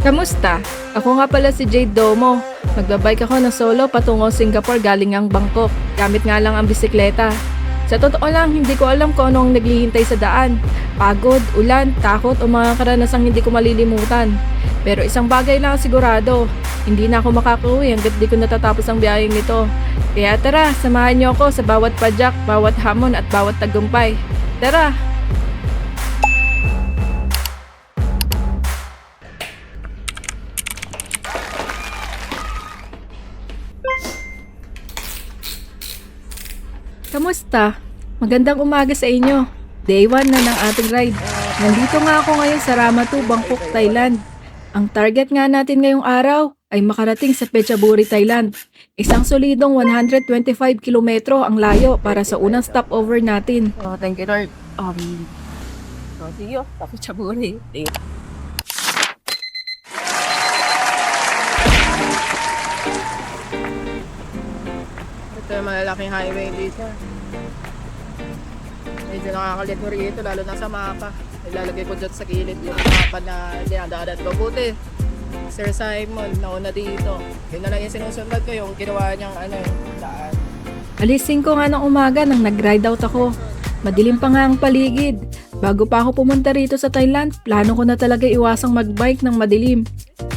Kamusta? Ako nga pala si Jade Domo. Magbabike ako ng solo patungo Singapore galing ang Bangkok. Gamit nga lang ang bisikleta. Sa totoo lang, hindi ko alam kung anong naglihintay sa daan. Pagod, ulan, takot o mga karanasang hindi ko malilimutan. Pero isang bagay lang sigurado, hindi na ako makakauwi hanggat di ko natatapos ang biyaheng nito. Kaya tara, samahan niyo ako sa bawat padyak, bawat hamon at bawat tagumpay. Tara! Kamusta? Magandang umaga sa inyo. Day 1 na ng ating ride. Nandito nga ako ngayon sa Ramatu, Bangkok, Thailand. Ang target nga natin ngayong araw ay makarating sa Phetchaburi, Thailand. Isang solidong 125 kilometro ang layo para sa unang stopover natin. Oh, thank you, Lord. See you. Tapos Phetchaburi. Ito yung malalaking highway dito. Medyo nakakalito rito, lalo na sa mapa. Ilalagay ko dyan sa gilid yung mapa na dinadaanan ko. Buti, Sir Simon, nauna dito. Yun na lang yung sinusunod ko, yung ginawa niyang daan. Alising ko nga ng umaga nang nag-ride out ako. Madilim pa nga ang paligid. Bago pa ako pumunta rito sa Thailand, plano ko na talaga iwasang magbike ng madilim.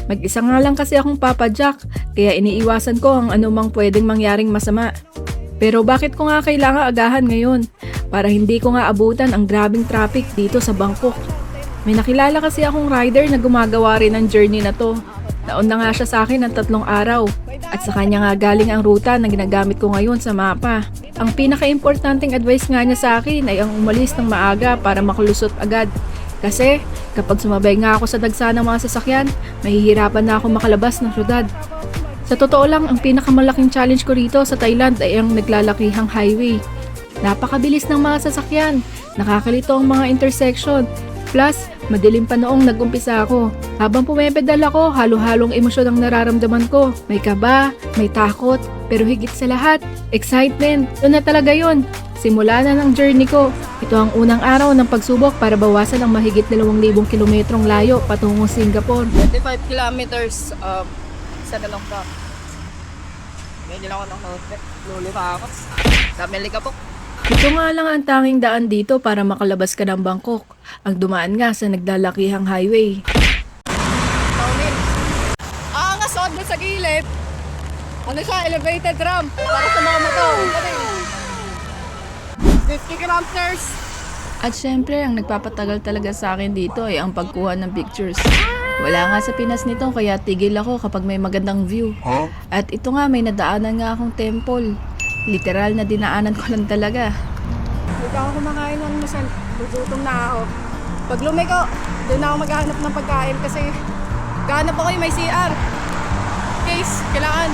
Mag-isa nga lang kasi akong papadyak, kaya iniiwasan ko ang anumang pwedeng mangyaring masama. Pero bakit ko nga kailangan agahan ngayon? Para hindi ko nga abutan ang grabing traffic dito sa Bangkok. May nakilala kasi akong rider na gumagawa rin ng journey na to. Nauna nga siya sa akin ng 3 araw. At sa kanya nga galing ang ruta na ginagamit ko ngayon sa mapa. Ang pinaka-importanting advice nga niya sa akin ay ang umalis ng maaga para makalusot agad. Kasi kapag sumabay nga ako sa dagsa ng mga sasakyan, mahihirapan na ako makalabas ng syudad. Sa totoo lang, ang pinakamalaking challenge ko rito sa Thailand ay ang naglalakihang highway. Napakabilis ng mga sasakyan, nakakalito ang mga intersection. Plus, madilim pa noong nag-umpisa ako. Habang pumepedal ako, halo-halong emosyon ang nararamdaman ko. May kaba, may takot, pero higit sa lahat, excitement. Ito na talaga yun. Simula na ng journey ko. Ito ang unang araw ng pagsubok para bawasan ang mahigit 2,000 kilometrong layo patungong Singapore. 25 kilometers, sa dalawang ka. Medyo lang ako ng hotel. Luli pa ako. Sa Melika po. Ito nga lang ang tanging daan dito para makalabas ka ng Bangkok. Ang dumaan nga sa naglalakihang highway. Paunin. Nga sod mo sa gilid. Ano siya? Elevated ramp. Para sa mga motor. 50 kilometers. At syempre, ang nagpapatagal talaga sa akin dito ay ang pagkuha ng pictures. Wala nga sa Pinas nito kaya tigil ako kapag may magandang view. At ito nga, may nadaanan nga akong temple. Literal na dinaanan ko lang talaga. Hindi ako kumakain ng masal. Gutom na ako. Pag lumiko, doon ako maghahanap ng pagkain kasi gahanap ako yung may CR. Case, kailangan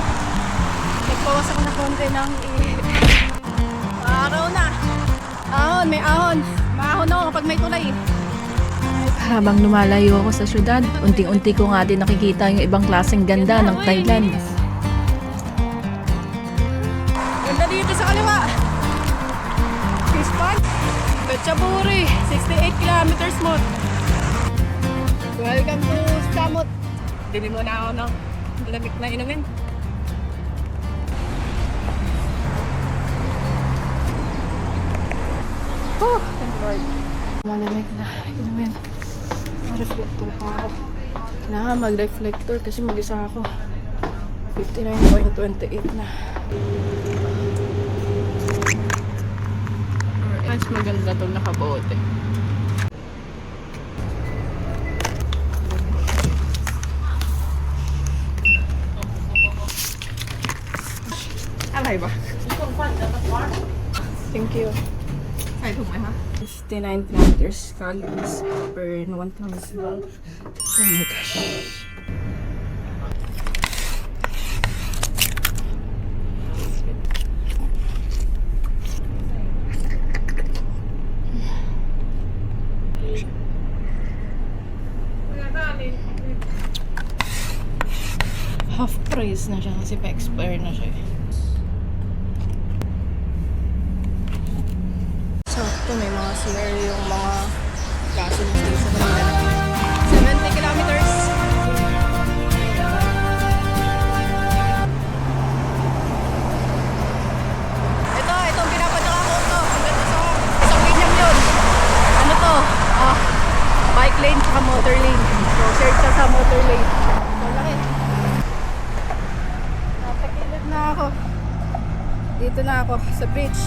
nagpawas ako ng konti ng araw na. Ahon, may ahon. Maahon ako kapag may tulay. Habang lumalayo ako sa syudad, unti-unti ko nga din nakikita yung ibang klaseng ganda ng Thailand. Ganda dito sa kaliwa. Pispan. Phetchaburi. 68 kilometers mo. Welcome to Samut. Dili mo na ako ng lamig na inumin. Thank you, Lord. Malamig na inumin. Reflector pa ako. Kailangan mag-reflector kasi mag-isa ako. 59.28 na. Mas maganda itong nakabote. Alay ba? Thank you. Ay, tumay ha? 59 kilometers calories per 1,000. Oh my gosh. Half price na siya kasi pa-expire na siya. Sakto, may mga CR yung mga kaso ng sa kanila. 70 kilometers. motorway. Malaki. Nasa kilid na ako. Dito na ako sa bridge.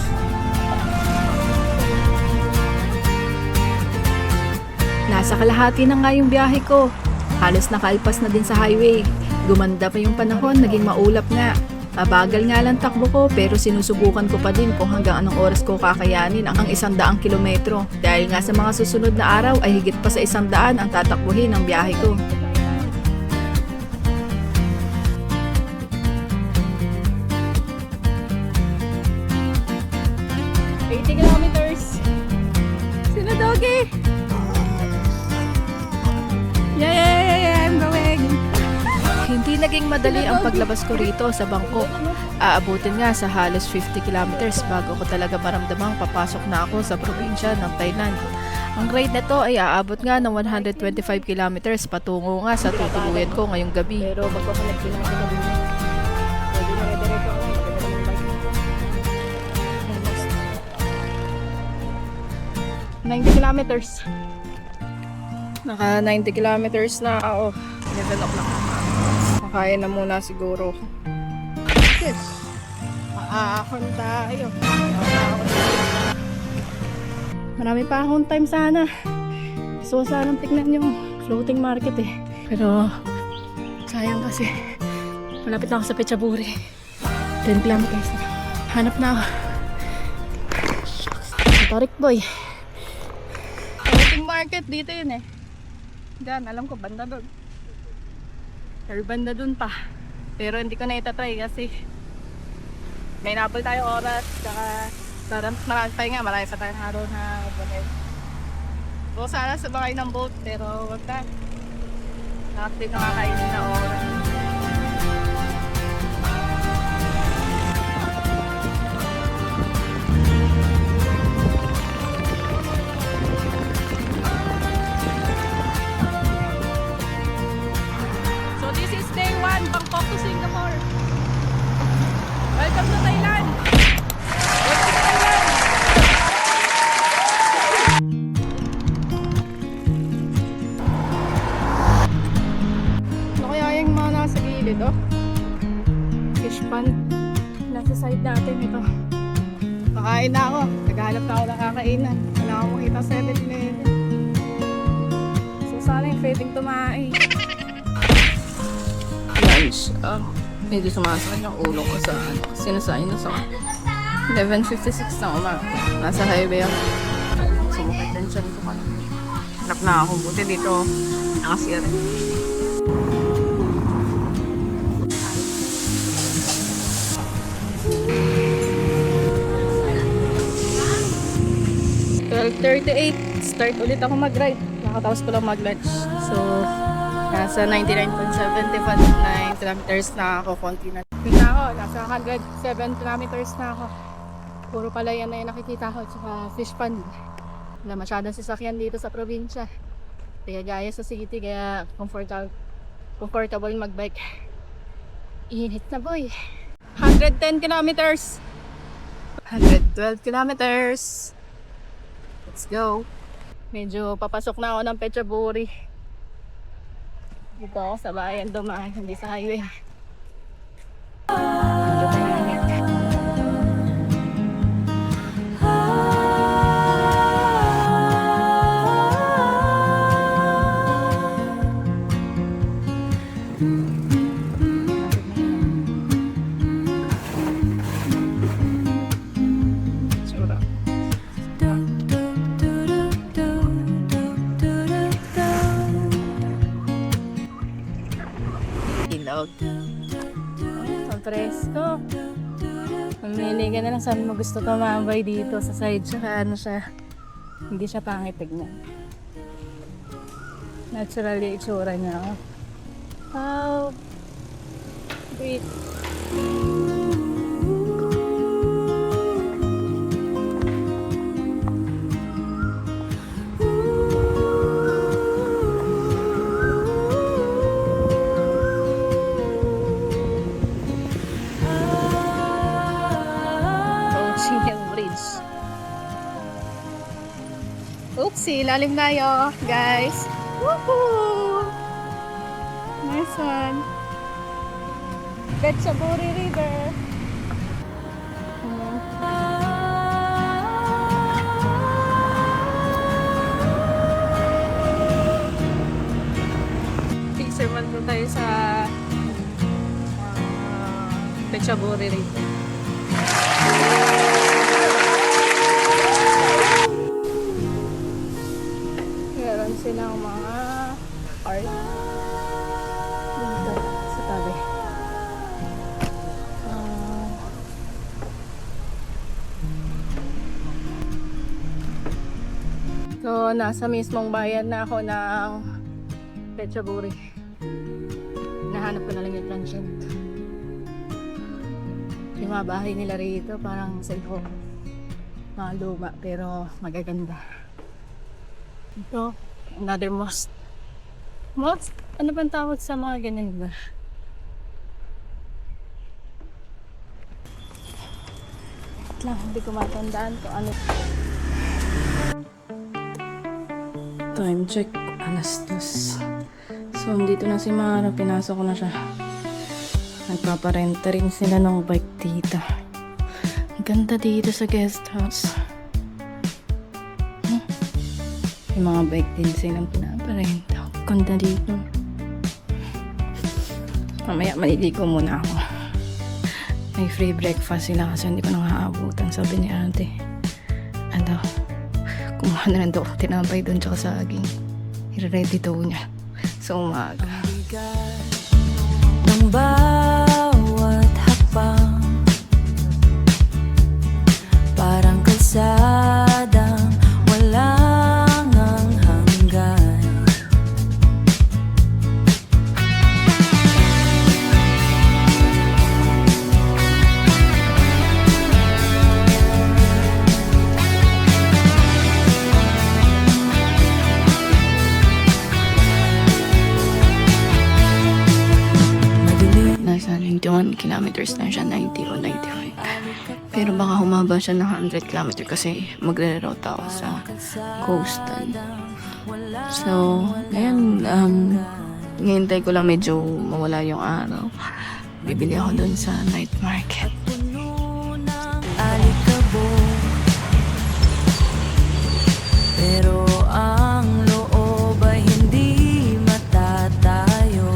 Nasa kalahati na nga yung biyahe ko. Halos nakaalpas na din sa highway. Gumanda pa yung panahon, naging maulap nga. Mabagal nga lang takbo ko pero sinusubukan ko pa din kung hanggang anong oras ko kakayanin ang 100 kilometro. Dahil nga sa mga susunod na araw ay higit pa sa 100 ang tatakbuhin ng biyahe ko. Kilometers. Sino Doggy? Yeah, I'm going. Hindi naging madali ang paglabas ko rito sa Bangkok. Aabutin nga sa halos 50 kilometers bago ko talaga maramdamang papasok na ako sa probinsya ng Thailand. Ang ride na to ay aabot nga ng 125 kilometers patungo nga sa tutuluyan ko ngayong gabi. Pero magpapalag din ako sa gabi. Pwede na rediretso ako. Maganda naman bike. Almost. 90 kilometers. Naka 90 kilometers na ako. 11 o'clock na. Makain na muna siguro. Yes. Maahon tayo. Marami pa akong time sana. So sanang tignan yung floating market eh. Pero sayang kasi malapit na ako sa Phetchaburi. 10 kilometers na. Hanap na ako. Tarik boy. Floating market dito yun eh. Diyan, alam ko banda doon. Or banda doon pa. Pero hindi ko na itatry kasi may nabol tayo oras. Tsaka marami pa nga, marami pa tayong araw na ulit. So sana sabakay ng boat pero wag na. Nakapit nakakainin na oras. So this is day 1, Bangkok to Singapore. Welcome to Thailand! Welcome to Thailand! Ano kaya yung mga nasa gilid, oh? Fish pan. Nasa side natin ito. Kakain na ako. Naghahanap na ako ng kakainan. Wala akong makita 7-Eleven. So sana yung pwedeng tumae. Lunch. Medyo sumasakit yung ulo ko sa sinasayin na sa 11:56 na umaga. Nasa highway ako. Sumakit din siya nito ka. Hanap na ako. Buti dito nakasira. Start ulit ako mag-ride. Nakatapos ko lang mag-lunch. So, nasa 99.75 kilometers na ako. Konti na. Dito na ako. Nasa 107 kilometers na ako. Puro pala yan na yung nakikita ko. Tsaka fish pond. Wala masyadong sasakyan dito sa probinsya. Kaya gaya sa city. Kaya comfortable mag-bike. Init na boy. 110 kilometers. 112 kilometers. Let's go. Medyo papasok na ako ng Phetchaburi. Dito ako sa bayan dumaan, hindi sa highway. Medyo tahimik. Tsura. Ilog. Ang presko. Mamili ka na lang saan mo gusto tumambay dito sa side. Tsaka ano siya, hindi siya pangit tignan. Natural yung itsura niya. How great. Oopsie, lalim tayo, guys. Woohoo! Nice one. Betchaburi River. Sermon po tayo sa Betchaburi River. Meron silang mga art dito sa tabi. So, nasa mismong bayan na ako ng Betchaburi. Nahanap ko na lang yung transient. Yung mga bahay nila rito parang cellphone. Mga luma pero magaganda. Ito, another mosque. Mosque? Ano bang tawag sa mga ganyan ba? Wait lang, hindi ko matandaan kung ano. Time check, 2:00. So, dito na si Mara. Pinasok ko na siya. Nagpaparenta rin sila ng bike dito. Ang ganda dito sa guest house. May mga bike din silang pinaparenta. Ang ganda dito. Mamaya maliligo muna ako. May free breakfast sila kasi hindi ko nang haabutan. Sabi ni ate. Kumuha na lang daw tinapay doon tsaka saging. I-ready daw niya sa umaga. Ng bawat hakbang parang kalsadang walang ang hanggan. Nasa 91 kilometers na siya, 90 o 95. Pero baka humaba siya ng 100 kilometer kasi magre-route ako sa coastal. So, ngayon, hihintay ko lang medyo mawala yung araw. Bibili ako dun sa night market. Puno ng alikabok, pero ang loob ay hindi matatayo.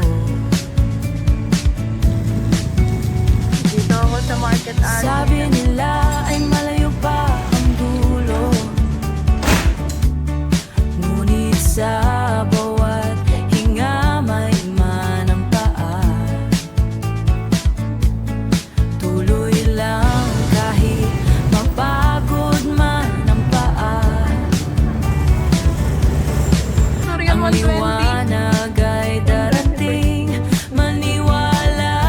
Dito ako sa market area. Sabi nila ay malayo pa ang dulo, ngunit sa bawat hinga may iman ang paa. Tuloy lang kahit mapagod man ang paa. Area Ang 120. liwanag ay darating, maniwala.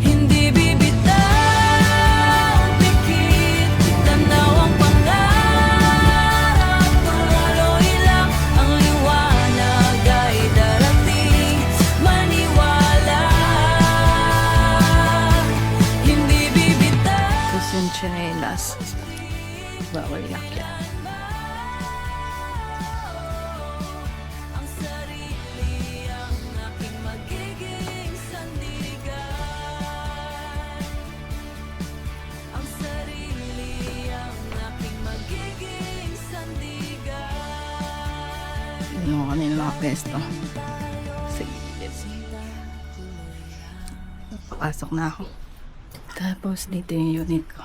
Hindi bibitaw, pikit, tanaw ang pangarap. Tumuloy lang, ang liwanag ay darating, maniwala. Hindi bibitaw. Tapos yung chinelas, bawal lakya. Ang sarili ang aking magiging sandigan. Ang sarili ang aking magiging sandigan. Ano kami ng mga pesto. Sige. Papasok na ako. Tapos dito yung unit ko.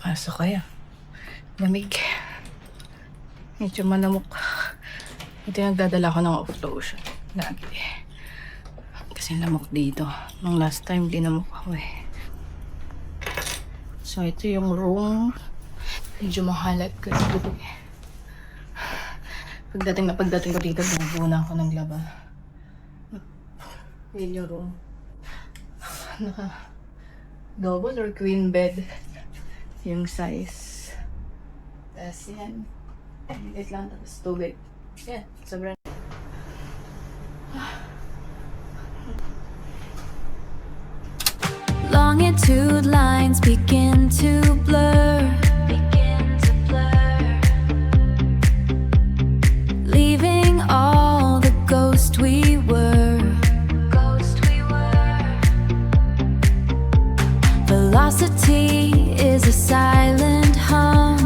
Pasok kayo. Lamig. Medyo malamok. Ito yung nagdadala ko ng off lotion. Lagi. Kasi lamok dito. Nung last time, dinamok ako eh. So, ito yung room. Medyo mahalat kasi dito eh. Pagdating ko dito, bumuna ako ng laba. Yun yung room. Naka double or queen bed yung size. Tapos yan. Maliit lang, tapos tubig. Yan, sobrang. Longitude lines begin to blur, leaving all the ghost we were. Velocity is a silent hum,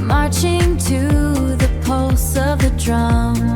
marching to the pulse of the drum.